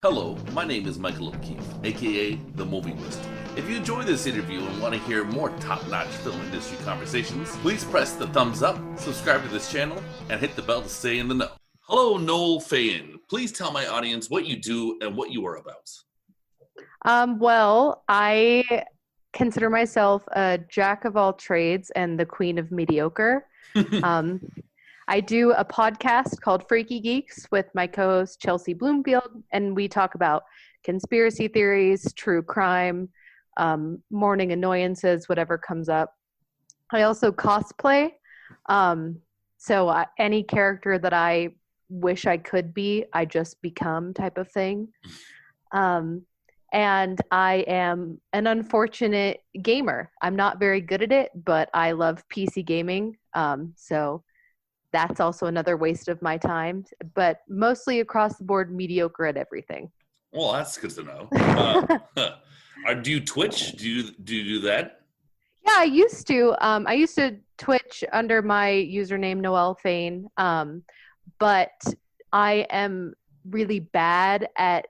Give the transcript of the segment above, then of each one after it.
Hello, my name is Michael O'Keefe, aka The Movie Wist. If you enjoy this interview and want to hear more top-notch film industry conversations, please press the thumbs up, subscribe to this channel, and hit the bell to stay in the know. Hello, Noelle Faen. Please tell my audience what you do and what you are about. Well, I consider myself a jack of all trades and the queen of mediocre. Um, I do a podcast called Freaky Geeks with my co-host Chelsea Bloomfield, and we talk about conspiracy theories, true crime, morning annoyances, whatever comes up. I also cosplay. So any character that I wish I could be, I just become type of thing. And I am an unfortunate gamer. I'm not very good at it, but I love PC gaming. So that's also another waste of my time, but mostly across the board, mediocre at everything. Well, that's good to know. Do you Twitch? Do you do that? Yeah, I used to. I used to Twitch under my username Noelle Faen, but I am really bad at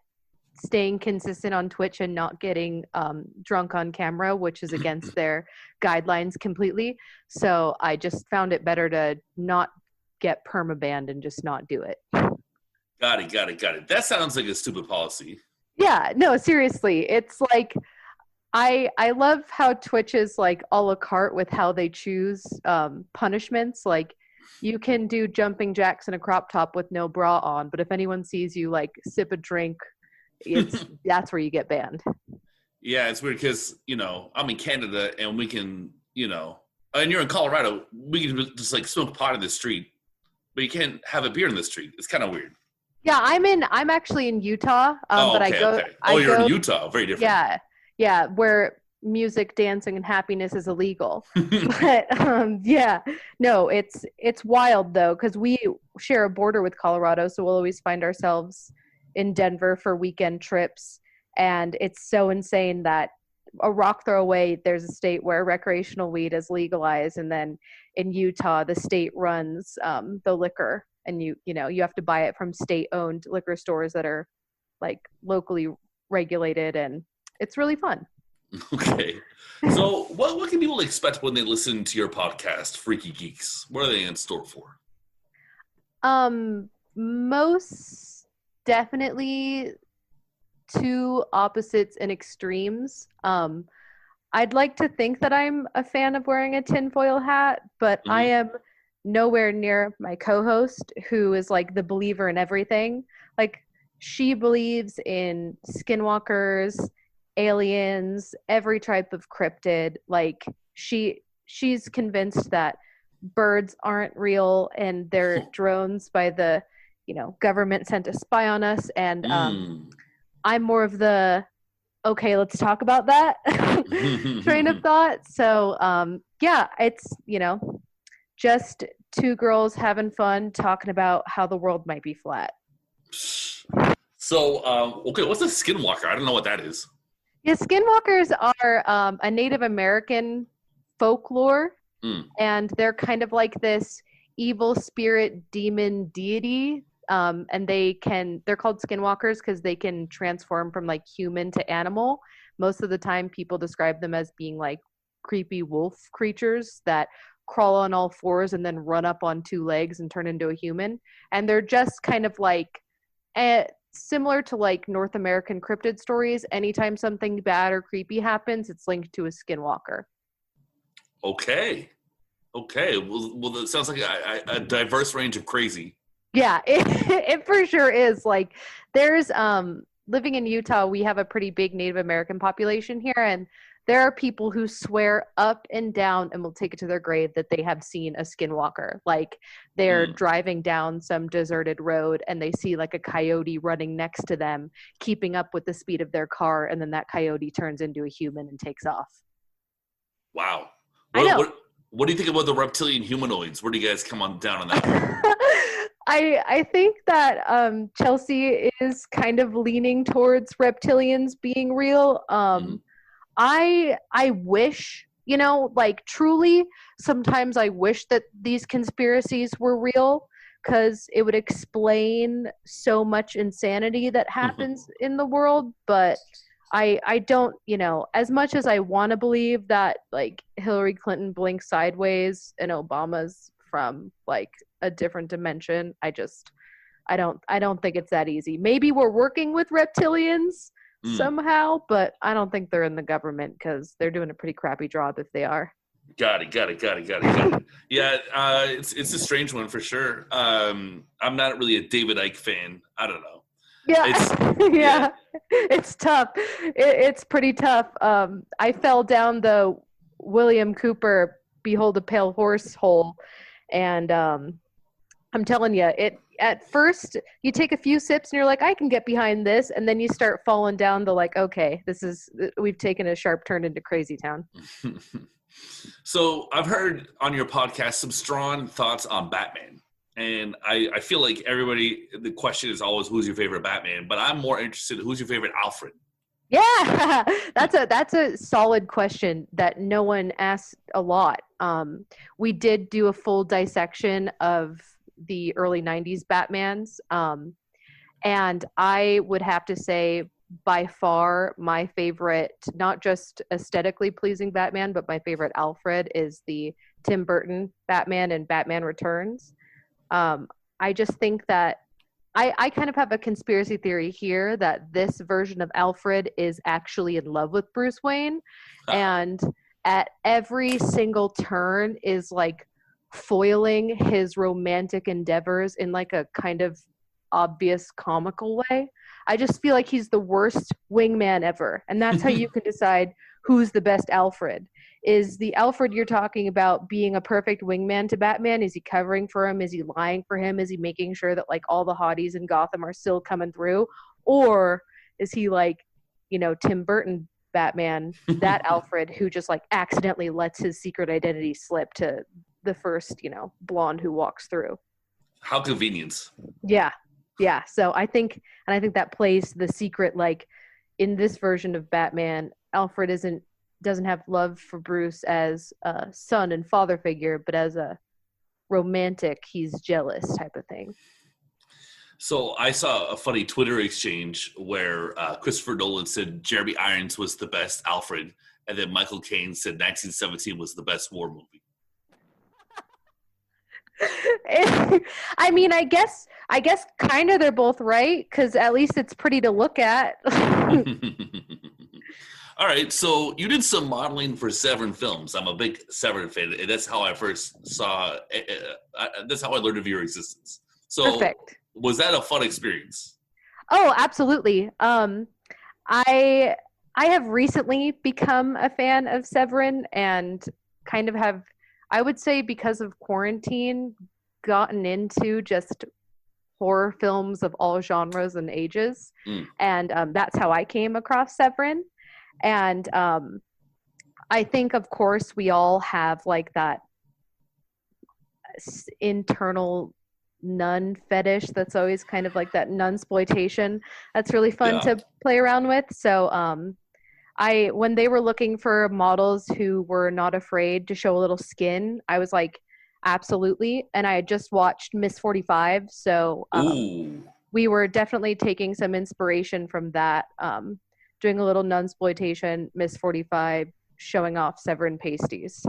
staying consistent on Twitch and not getting drunk on camera, which is against their guidelines completely. So I just found it better to not get permabanned and just not do it. Got it. That sounds like a stupid policy. Yeah, no, seriously. It's like I love how Twitch is like a la carte with how they choose punishments. Like you can do jumping jacks in a crop top with no bra on, but if anyone sees you like sip a drink, that's where you get banned. Yeah, it's weird because, I'm in Canada and we can, and you're in Colorado, we can just like smoke pot in the street, but you can't have a beer in the street. It's kind of weird. Yeah, I'm actually in Utah, but okay. You're in Utah. Very different. Yeah, where music, dancing, and happiness is illegal. But yeah, no, it's wild though because we share a border with Colorado, so we'll always find ourselves in Denver for weekend trips, and it's so insane that a rock throw away there's a state where recreational weed is legalized, and then in Utah the state runs the liquor, and you have to buy it from state-owned liquor stores that are like locally regulated, and it's really fun. Okay, so what can people expect when they listen to your podcast, Freaky Geeks? What are they in store for? Most definitely two opposites and extremes. I'd like to think that I'm a fan of wearing a tinfoil hat, but I am nowhere near my co-host, who is like the believer in everything. Like she believes in skinwalkers, aliens, every type of cryptid. Like she's convinced that birds aren't real and they're drones by the government sent to spy on us, and I'm more of the okay, let's talk about that train of thought. So yeah, it's just two girls having fun talking about how the world might be flat. So okay, what's a skinwalker? I don't know what that is. Yeah, skinwalkers are a Native American folklore, and they're kind of like this evil spirit demon deity. And they're called skinwalkers because they can transform from like human to animal. Most of the time people describe them as being like creepy wolf creatures that crawl on all fours and then run up on two legs and turn into a human. And they're just kind of like similar to like North American cryptid stories. Anytime something bad or creepy happens, it's linked to a skinwalker. Okay. Well, that sounds like a diverse range of crazy. Yeah, it for sure is. Like there's living in Utah, we have a pretty big Native American population here, and there are people who swear up and down and will take it to their grave that they have seen a skinwalker. Like they're driving down some deserted road and they see like a coyote running next to them, keeping up with the speed of their car, and then that coyote turns into a human and takes off. Wow. I know. What do you think about the reptilian humanoids? Where do you guys come on down on that? I think that Chelsea is kind of leaning towards reptilians being real. I wish, like truly, sometimes I wish that these conspiracies were real, because it would explain so much insanity that happens in the world. But I don't, as much as I want to believe that like Hillary Clinton blinks sideways and Obama's from like a different dimension, I don't think it's that easy. Maybe we're working with reptilians somehow, but I don't think they're in the government because they're doing a pretty crappy job if they are. Got it. Yeah, it's a strange one for sure. I'm not really a David Icke fan. I don't know. Yeah, yeah, it's tough. It's pretty tough. I fell down the William Cooper "Behold a Pale Horse" hole, and I'm telling you, at first you take a few sips and you're like, I can get behind this, and then you start falling down the like, okay, we've taken a sharp turn into crazy town. So I've heard on your podcast some strong thoughts on Batman. And I feel like the question is always who's your favorite Batman, but I'm more interested in who's your favorite Alfred. Yeah, that's a solid question that no one asks a lot. We did do a full dissection of the early 90s Batmans. And I would have to say by far my favorite, not just aesthetically pleasing Batman, but my favorite Alfred is the Tim Burton Batman and Batman Returns. I just think that I kind of have a conspiracy theory here that this version of Alfred is actually in love with Bruce Wayne, and at every single turn is like foiling his romantic endeavors in like a kind of obvious comical way. I just feel like he's the worst wingman ever, and that's how you can decide who's the best Alfred. Is the Alfred you're talking about being a perfect wingman to Batman? Is he covering for him? Is he lying for him? Is he making sure that like all the hotties in Gotham are still coming through? Or is he like, Tim Burton Batman, that Alfred who just like accidentally lets his secret identity slip to the first, blonde who walks through? How convenient. Yeah. So I think that plays the secret, like in this version of Batman, Alfred doesn't have love for Bruce as a son and father figure, but as a romantic, he's jealous type of thing. So I saw a funny Twitter exchange where Christopher Nolan said Jeremy Irons was the best Alfred, and then Michael Caine said 1917 was the best war movie. I mean, I guess kind of they're both right, because at least it's pretty to look at. All right, so you did some modeling for Severin Films. I'm a big Severin fan, and that's how I first saw. That's how I learned of your existence. So, perfect. Was that a fun experience? Oh, absolutely. I have recently become a fan of Severin, and kind of have, I would say, because of quarantine, gotten into just horror films of all genres and ages, and that's how I came across Severin. And I think, of course, we all have like that internal nun fetish that's always kind of like that nunsploitation that's really fun to play around with. So when they were looking for models who were not afraid to show a little skin, I was like, absolutely. And I had just watched Miss 45, so we were definitely taking some inspiration from that. Doing a little nunsploitation, Miss 45, showing off Severin pasties.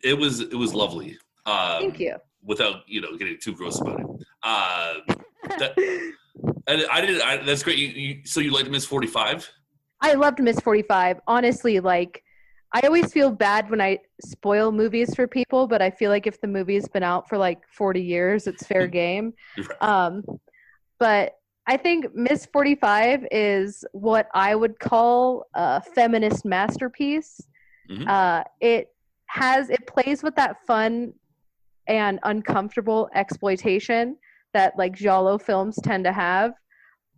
It was lovely. Thank you. Without getting too gross about it. That's great. So you liked Miss 45? I loved Miss 45. Honestly, like I always feel bad when I spoil movies for people, but I feel like if the movie's been out for like 40 years, it's fair game. Right. But I think Miss 45 is what I would call a feminist masterpiece. Mm-hmm. It plays with that fun and uncomfortable exploitation that like giallo films tend to have,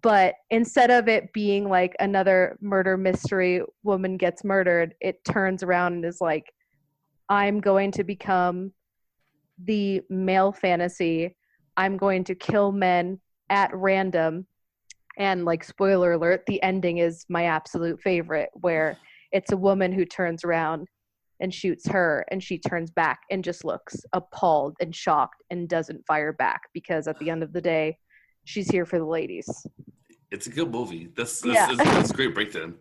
but instead of it being like another murder mystery, woman gets murdered, it turns around and is like, I'm going to become the male fantasy. I'm going to kill men at random. And like, spoiler alert, the ending is my absolute favorite, where it's a woman who turns around and shoots her, and she turns back and just looks appalled and shocked and doesn't fire back because at the end of the day, she's here for the ladies. It's a good movie. That's a great breakdown.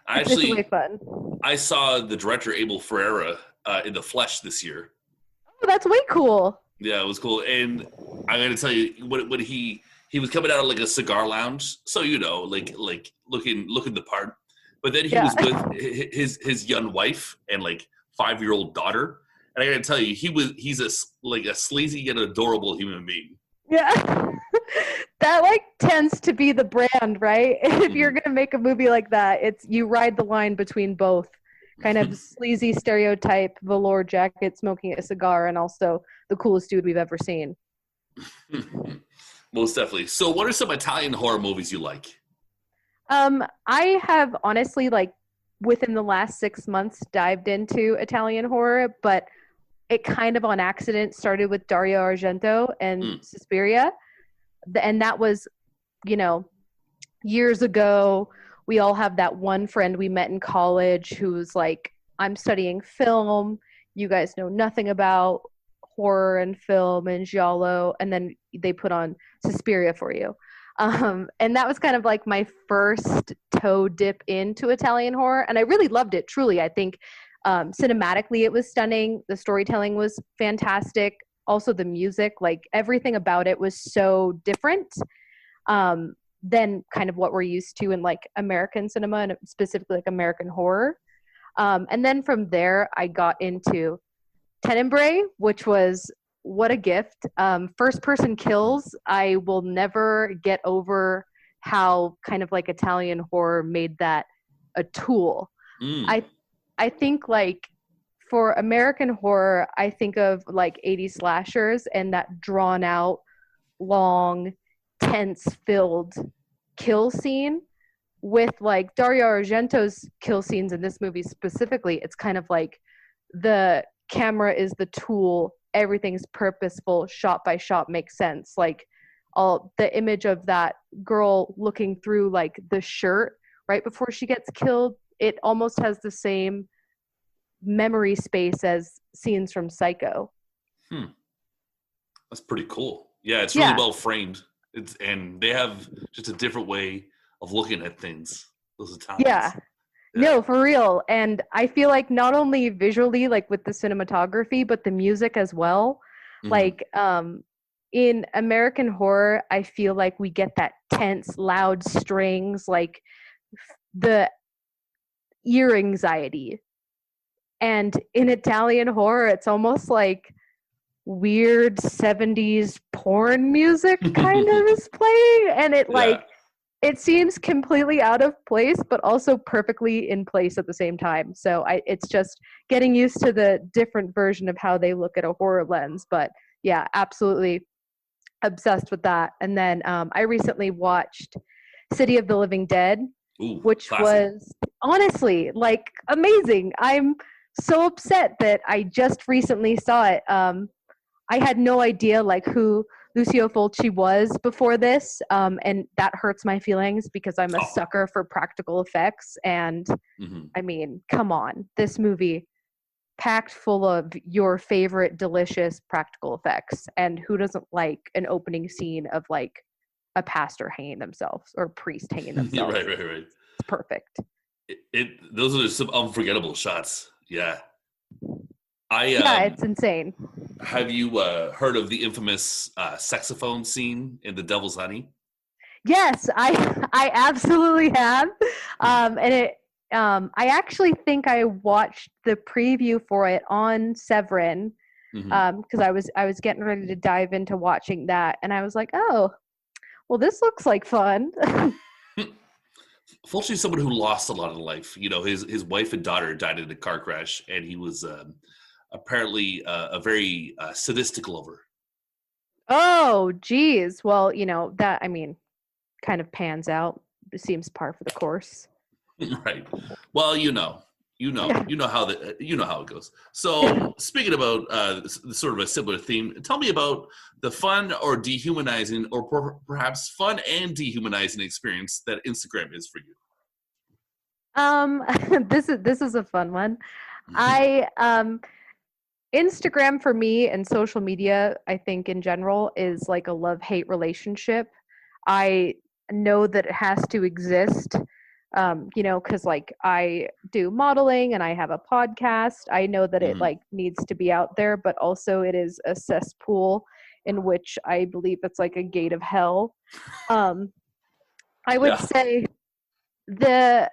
It's way fun. I saw the director Abel Ferreira in the flesh this year. Oh, that's way cool. Yeah, it was cool. And I'm gonna tell you, when he was coming out of like a cigar lounge, so like looking the part. But then he was with his young wife and like 5-year-old daughter. And I gotta tell you, he's a sleazy yet adorable human being. Yeah. That like tends to be the brand, right? If you're gonna make a movie like that, it's you ride the line between both kind of sleazy stereotype, velour jacket, smoking a cigar, and also the coolest dude we've ever seen. Most definitely. So what are some Italian horror movies you like? I have honestly, like, within the last 6 months dived into Italian horror, but it kind of on accident started with Dario Argento and Suspiria. And that was, years ago. We all have that one friend we met in college who's like, I'm studying film. You guys know nothing about horror and film and giallo. And then they put on Suspiria for you. And that was kind of like my first toe dip into Italian horror. And I really loved it, truly. I think cinematically it was stunning. The storytelling was fantastic. Also the music, like everything about it was so different than kind of what we're used to in like American cinema and specifically like American horror. And then from there, I got into Tenebrae, which was what a gift. First person kills. I will never get over how kind of like Italian horror made that a tool. I think like for American horror, I think of like 80s slashers and that drawn out, long, tense filled kill scene. With like Dario Argento's kill scenes in this movie specifically, it's kind of like the camera is the tool, everything's purposeful, shot by shot makes sense. Like all the image of that girl looking through like the shirt right before she gets killed, it almost has the same memory space as scenes from Psycho. That's pretty cool. Yeah, it's really well framed. And they have just a different way of looking at things. Those Italians. Yeah. No, for real. And I feel like not only visually, like with the cinematography, but the music as well. Like in American horror, I feel like we get that tense, loud strings, like the ear anxiety. And in Italian horror, it's almost like weird 70s porn music kind of is playing. And it it seems completely out of place, but also perfectly in place at the same time. So it's just getting used to the different version of how they look at a horror lens. But yeah, absolutely obsessed with that. And then I recently watched City of the Living Dead, which was honestly like amazing. I'm so upset that I just recently saw it. I had no idea like who Lucio Fulci was before this, and that hurts my feelings because I'm a sucker for practical effects. And I mean, come on, this movie packed full of your favorite delicious practical effects. And who doesn't like an opening scene of like a pastor hanging themselves or a priest hanging themselves? Right. It's perfect. Those are some unforgettable shots. Yeah. It's insane. Have you heard of the infamous saxophone scene in The Devil's Honey? Yes, I absolutely have. And it I actually think I watched the preview for it on Severin because I was getting ready to dive into watching that, and I was like, oh, well, this looks like fun. Fulci's someone who lost a lot of life. His wife and daughter died in a car crash, and he was apparently a very sadistic lover. Oh, geez. Well, that, I mean, kind of pans out. It seems par for the course. Right. Well, you know how it goes. So, speaking about sort of a similar theme, tell me about the fun or dehumanizing, or perhaps fun and dehumanizing experience that Instagram is for you. This is a fun one. I Instagram for me and social media, I think in general, is like a love-hate relationship. I know that it has to exist, because like I do modeling and I have a podcast. I know that it Mhm. like needs to be out there, but also it is a cesspool in which I believe it's like a gate of hell. Um, I would Yeah. say the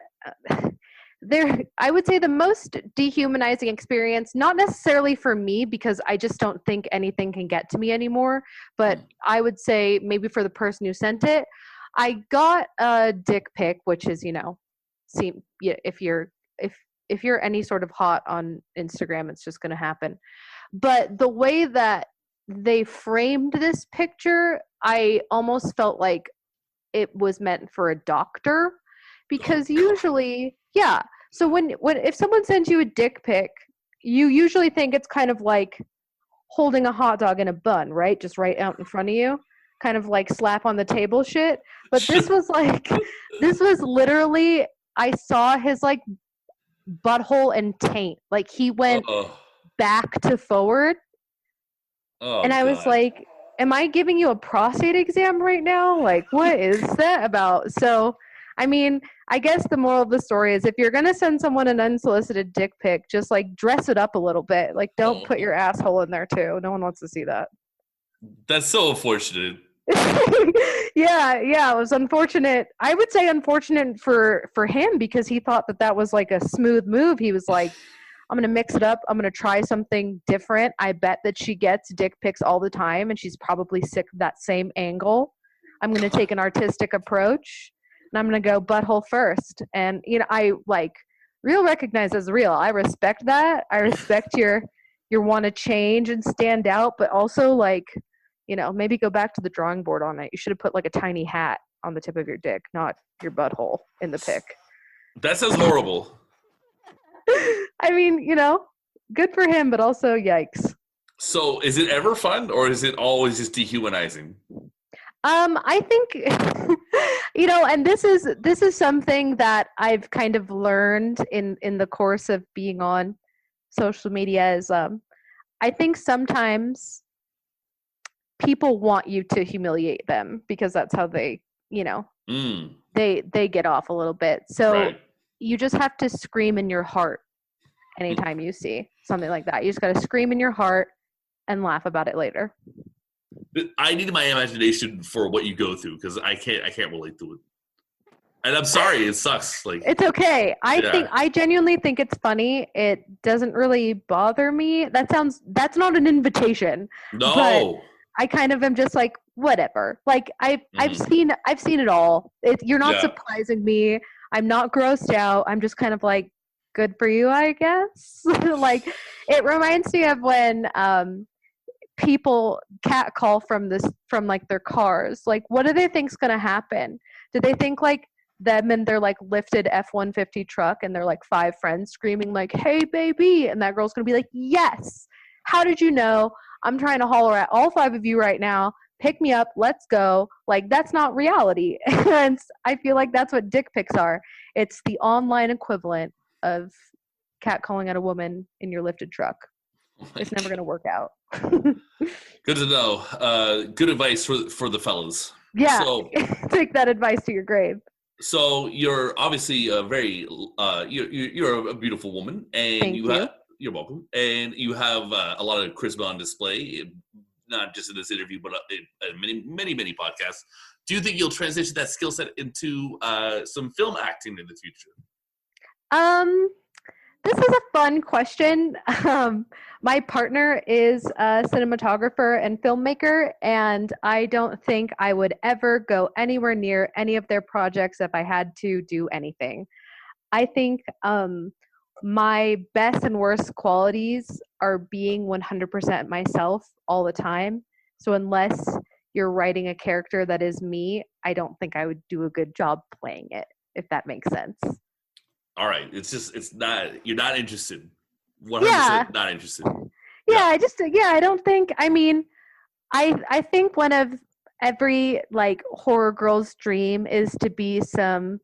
there I would say the most dehumanizing experience, not necessarily for me because I just don't think anything can get to me anymore, but Mm. I would say maybe for the person who sent it. I got a dick pic, which is, seem yeah, if you're any sort of hot on Instagram, it's just going to happen. But the way that they framed this picture, I almost felt like it was meant for a doctor, Oh because God. usually, yeah, so when if someone sends you a dick pic, you usually think it's kind of like holding a hot dog in a bun, right, just right out in front of you, kind of like slap on the table shit. But Sure. this was like this was literally, I saw his like butthole and taint, like he went Oh. back to forward. Oh And I was God. like, am I giving you a prostate exam right now? Like, what is that about? So, I mean, I guess the moral of the story is if you're going to send someone an unsolicited dick pic, just like dress it up a little bit. Like, don't put Oh. your asshole in there too. No one wants to see that. That's so unfortunate. Yeah, it was unfortunate. I would say unfortunate for him because he thought that that was like a smooth move. He was like, I'm going to mix it up. I'm going to try something different. I bet that she gets dick pics all the time and she's probably sick of that same angle. I'm going to take an artistic approach and I'm going to go butthole first. And, I like real recognize as real. I respect that. I respect your want to change and stand out, but also like, maybe go back to the drawing board on it. You should have put like a tiny hat on the tip of your dick, not your butthole in the pic. That sounds horrible. I mean, good for him, but also yikes. So, is it ever fun, or is it always just dehumanizing? I think and this is something that I've kind of learned in the course of being on social media is I think sometimes people want you to humiliate them because that's how they, Mm, they get off a little bit. So right. you just have to scream in your heart anytime you see something like that. You just got to scream in your heart and laugh about it later. I need my imagination for what you go through because I can't relate to it. And I'm sorry, it sucks. Like, It's okay. yeah, I genuinely think it's funny. It doesn't really bother me. That's not an invitation, but no. I kind of am just like whatever. Like Mhm. I've seen it all. You're not Yeah, surprising me. I'm not grossed out. I'm just kind of like good for you, I guess. Like it reminds me of when people cat call from like their cars. Like what do they think's going to happen? Do they think like them and their like lifted F-150 truck and their like five friends screaming like, "Hey baby," and that girl's going to be like, "Yes. How did you know? I'm trying to holler at all five of you right now. Pick me up. Let's go." Like that's not reality. And I feel like that's what dick pics are. It's the online equivalent of catcalling at a woman in your lifted truck. It's never like, going to work out. good to know. Good advice for the fellas. Yeah, So, take that advice to your grave. so you're obviously a very you're a beautiful woman, and Thank you. you're welcome, and you have a lot of charisma on display, not just in this interview, but in many podcasts. Do you think you'll transition that skill set into some film acting in the future? Um, this is a fun question. My partner is a cinematographer and filmmaker, and I don't think I would ever go anywhere near any of their projects if I had to do anything. I think my best and worst qualities are being 100% myself all the time. So unless you're writing a character that is me, I don't think I would do a good job playing it, if that makes sense. All right, it's not you're not interested. Yeah. 100% not interested. Yeah, Yeah. I don't think, I mean, I think one of every like horror girl's dream is to be some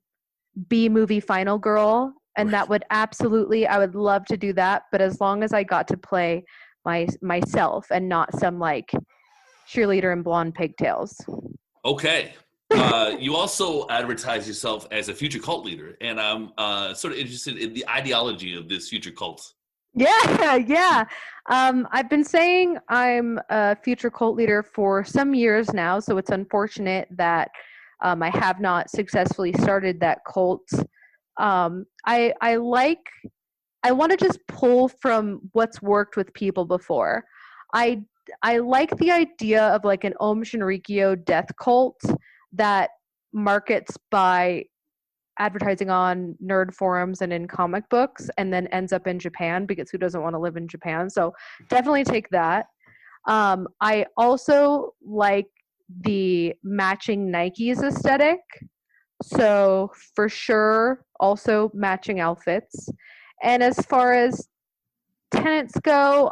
B movie final girl, And that would absolutely, I would love to do that. But as long as I got to play myself and not some like cheerleader in blonde pigtails. Okay. You also advertise yourself as a future cult leader, and I'm sort of interested in the ideology of this future cult. Yeah. I've been saying I'm a future cult leader for some years now, so it's unfortunate that I have not successfully started that cult. I want to just pull from what's worked with people before. I I like the idea of like an Om Shinrikyo death cult that markets by advertising on nerd forums and in comic books and then ends up in Japan because who doesn't want to live in Japan? So definitely take that. I also like the matching Nikes aesthetic. So for sure, also matching outfits. And as far as tenants go,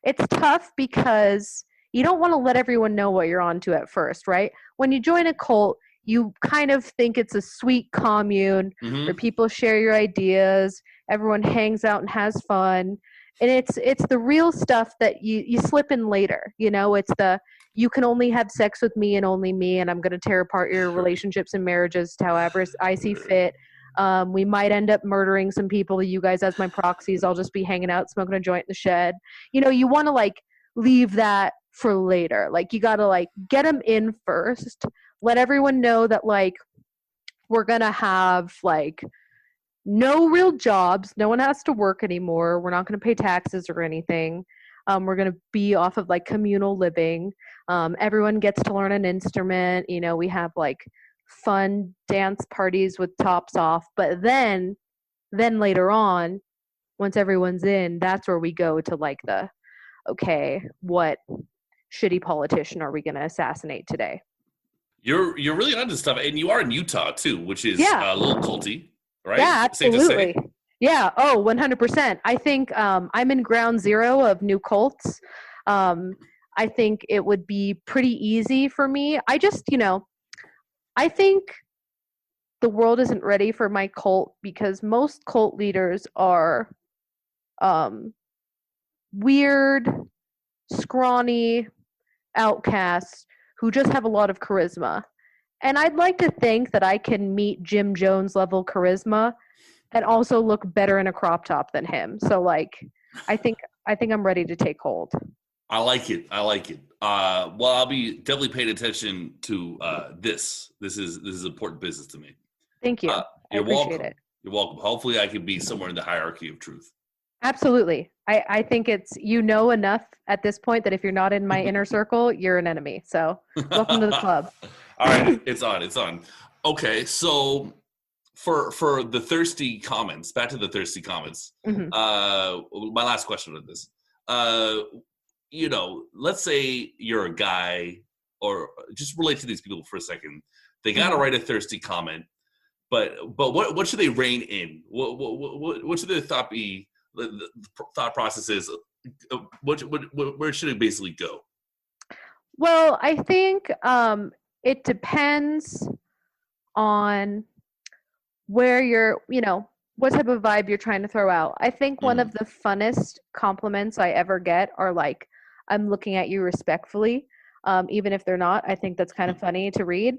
it's tough because you don't want to let everyone know what you're onto at first, right? When you join a cult, you kind of think it's a sweet commune where people share your ideas, everyone hangs out and has fun. And it's the real stuff that you slip in later. You know, it's the you can only have sex with me and only me, and I'm going to tear apart your relationships and marriages however I see fit. We might end up murdering some people. You guys as my proxies. I'll just be hanging out, smoking a joint in the shed. You know, you want to like leave that for later. Like you got to like get them in first. Let everyone know that like we're going to have like no real jobs. No one has to work anymore. We're not going to pay taxes or anything. We're going to be off of like communal living. Everyone gets to learn an instrument. You know, we have like fun dance parties with tops off. But then later on, once everyone's in, that's where we go to like the, okay, what shitty politician are we going to assassinate today? You're really onto stuff, and you are in Utah too, which is a little culty, right? Yeah, absolutely. Safe to say. Yeah. Oh, 100%. I think I'm in ground zero of new cults. I think it would be pretty easy for me. I just, I think the world isn't ready for my cult because most cult leaders are weird, scrawny outcasts who just have a lot of charisma. And I'd like to think that I can meet Jim Jones level charisma and also look better in a crop top than him. So like I think I'm ready to take hold. I like it. Well, I'll be definitely paying attention to this. This is important business to me. Thank you. I appreciate it. You're welcome. Hopefully I can be somewhere in the hierarchy of truth. Absolutely. I think it's enough at this point that if you're not in my inner circle, you're an enemy. So welcome to the club. All right. It's on. Okay. So for the thirsty comments, back to the thirsty comments. My last question on this. Let's say you're a guy, or just relate to these people for a second. They got to write a thirsty comment, but what should they rein in? What should their thought be? The thought process is, where should it basically go? Well, I think it depends on where you're, what type of vibe you're trying to throw out. I think one of the funnest compliments I ever get are like, I'm looking at you respectfully, even if they're not. I think that's kind of funny to read.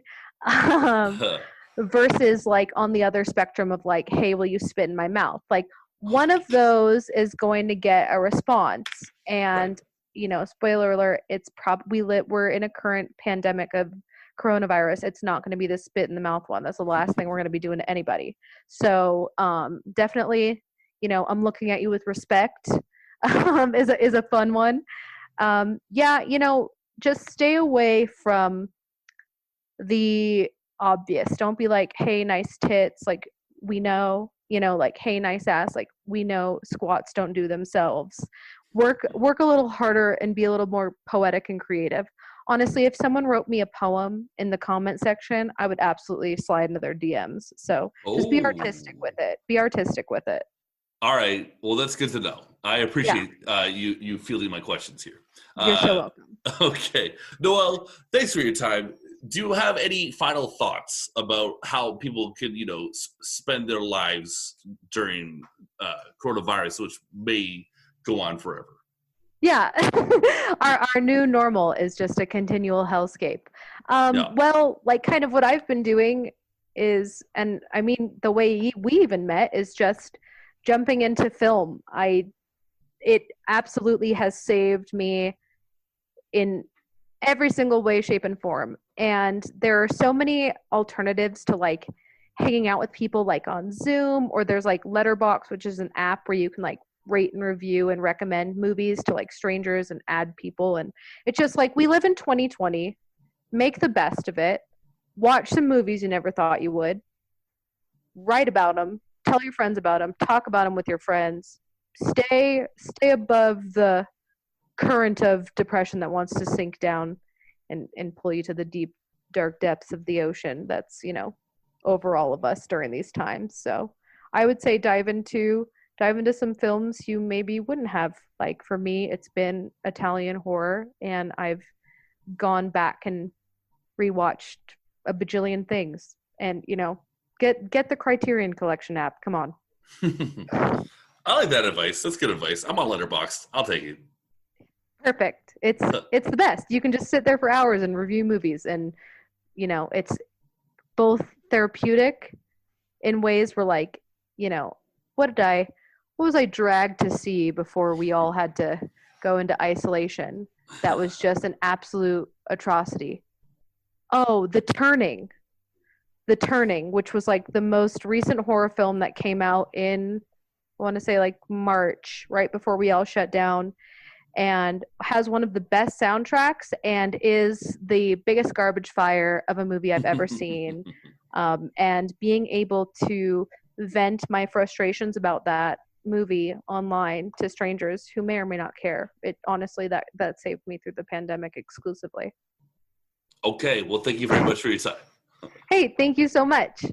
Versus like on the other spectrum of like, hey, will you spit in my mouth? Like one of those is going to get a response. And, spoiler alert, it's we're in a current pandemic of coronavirus. It's not going to be the spit in the mouth one. That's the last thing we're going to be doing to anybody. So definitely, I'm looking at you with respect is a fun one. Just stay away from the obvious. Don't be like, hey, nice tits. Like we know, like, hey, nice ass. Like we know squats don't do themselves. Work a little harder and be a little more poetic and creative. Honestly, if someone wrote me a poem in the comment section, I would absolutely slide into their DMs. So just be artistic with it. All right. Well, that's good to know. I appreciate you fielding my questions here. You're so welcome. Okay. Noelle, thanks for your time. Do you have any final thoughts about how people could, spend their lives during coronavirus, which may go on forever? Yeah. Our new normal is just a continual hellscape. Yeah. Well, like kind of what I've been doing is, and I mean, the way we even met is just jumping into film. It absolutely has saved me in every single way, shape, and form. And there are so many alternatives to like hanging out with people like on Zoom, or there's like Letterbox, which is an app where you can like rate and review and recommend movies to like strangers and add people. And it's just like we live in 2020, make the best of it, watch some movies you never thought you would, write about them, tell your friends about them, talk about them with your friends, stay above the current of depression that wants to sink down and pull you to the deep dark depths of the ocean that's over all of us during these times. So I would say dive into some films you maybe wouldn't have. Like for me, it's been Italian horror, and I've gone back and rewatched a bajillion things. And get the Criterion Collection app. Come on. I like that advice. That's good advice. I'm on Letterboxd. I'll take it. Perfect. It's the best. You can just sit there for hours and review movies, and it's both therapeutic in ways where like, what was I dragged to see before we all had to go into isolation? That was just an absolute atrocity. Oh, The Turning, which was like the most recent horror film that came out in, I want to say like March, right before we all shut down, and has one of the best soundtracks and is the biggest garbage fire of a movie I've ever seen. And being able to vent my frustrations about that movie online to strangers who may or may not care, it honestly, that saved me through the pandemic exclusively. Okay, well, thank you very much for your time. Hey, thank you so much.